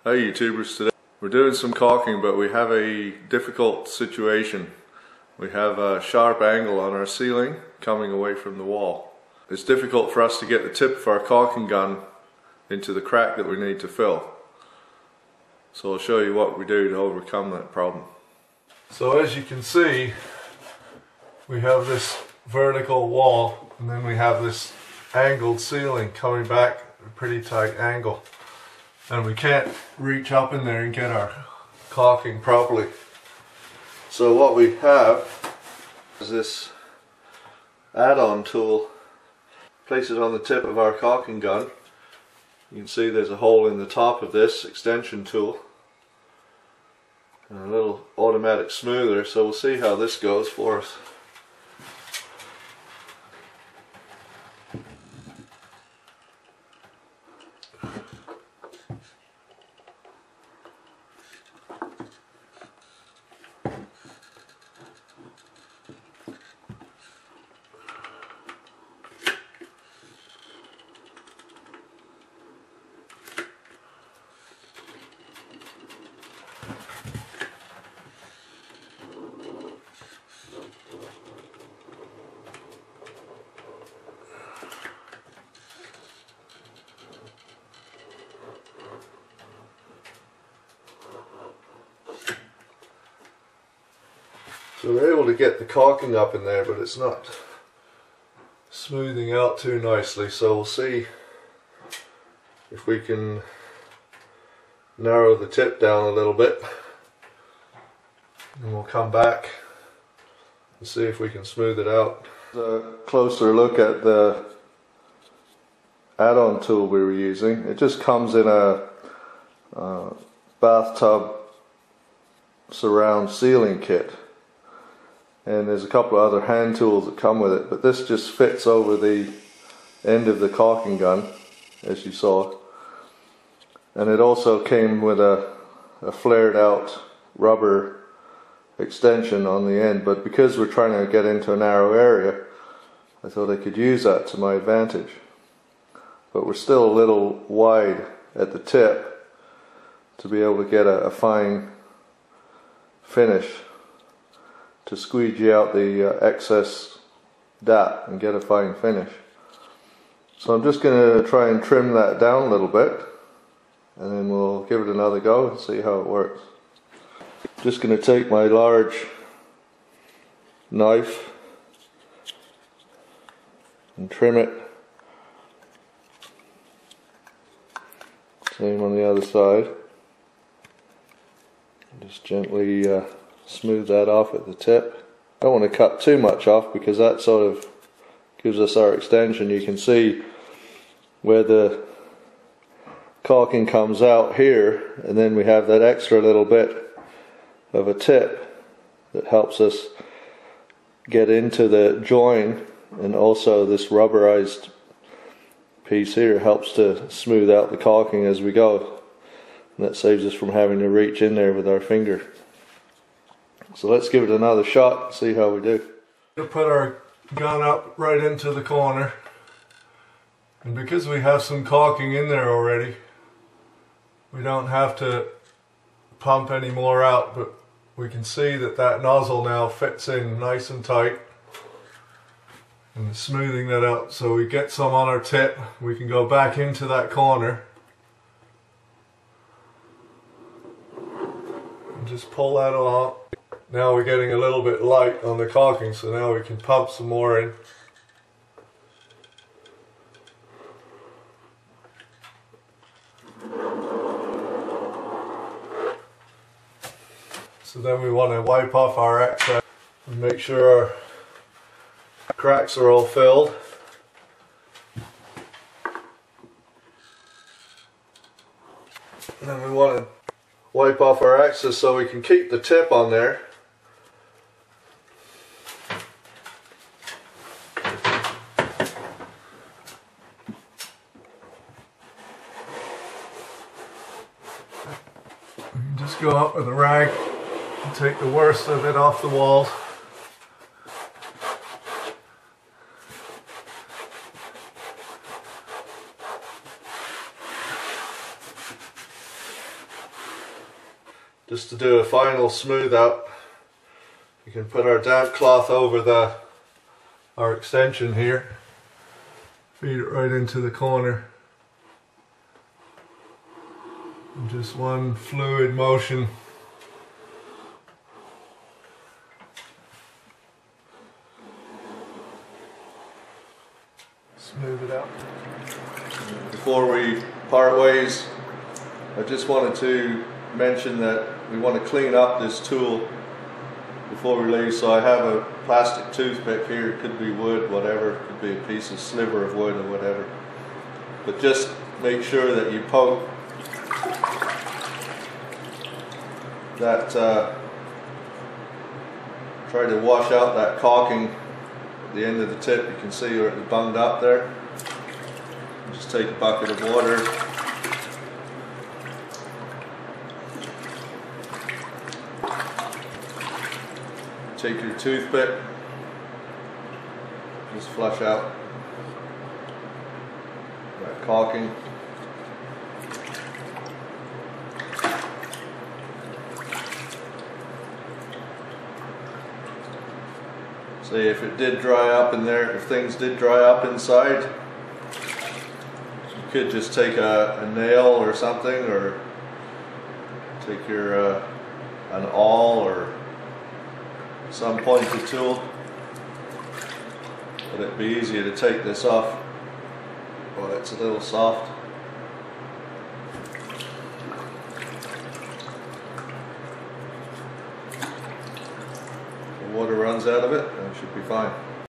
Hi YouTubers, today we're doing some caulking, but we have a difficult situation. We have a sharp angle on our ceiling coming away from the wall. It's difficult for us to get the tip of our caulking gun into the crack that we need to fill. So I'll show you what we do to overcome that problem. So as you can see, we have this vertical wall and then we have this angled ceiling coming back at a pretty tight angle. And we can't reach up in there and get our caulking properly. So what we have is this add-on tool. Place it on the tip of our caulking gun. You can see there's a hole in the top of this extension tool and a little automatic smoother, so we'll see how this goes for us. So we're able to get the caulking up in there, but it's not smoothing out too nicely, so we'll see if we can narrow the tip down a little bit, and we'll come back and see if we can smooth it out. A closer look at the add-on tool we were using. It just comes in a bathtub surround sealing kit. And there's a couple of other hand tools that come with it, but this just fits over the end of the caulking gun, as you saw. And it also came with a flared out rubber extension on the end, but because we're trying to get into a narrow area, I thought I could use that to my advantage. But we're still a little wide at the tip to be able to get a fine finish, to squeegee out the excess DAP and get a fine finish. So I'm just going to try and trim that down a little bit, and then we'll give it another go and see how it works. Just going to take my large knife and trim it. Same on the other side. Just gently smooth that off at the tip. I don't want to cut too much off because that sort of gives us our extension. You can see where the caulking comes out here, and then we have that extra little bit of a tip that helps us get into the join, and also this rubberized piece here helps to smooth out the caulking as we go, and that saves us from having to reach in there with our finger. So let's give it another shot and see how we do. We'll put our gun up right into the corner, and because we have some caulking in there already, we don't have to pump any more out, but we can see that that nozzle now fits in nice and tight, and smoothing that out. So we get some on our tip, we can go back into that corner and just pull that along. Now we're getting a little bit light on the caulking, so now we can pump some more in. So then we want to wipe off our excess and make sure our cracks are all filled. And then we want to wipe off our excess so we can keep the tip on there. Just go up with a rag and take the worst of it off the walls. just to do a final smooth out, we can put our damp cloth over our extension here, feed it right into the corner, and just one fluid motion smooth it out. Before we part ways, I just wanted to mention that we want to clean up this tool before we leave. So I have a plastic toothpick here. It could be wood, whatever. It could be a piece of sliver of wood or whatever. But just make sure that you poke that, try to wash out that caulking at the end of the tip. You can see where it bunged up there. Just take a bucket of water, take your toothpick, just flush out that caulking. See, if it did dry up in there, if things did dry up inside, you could just take a nail or something, or take your an awl or some pointed tool, but it'd be easier to take this off while it's a little soft. The water runs out of it and it should be fine.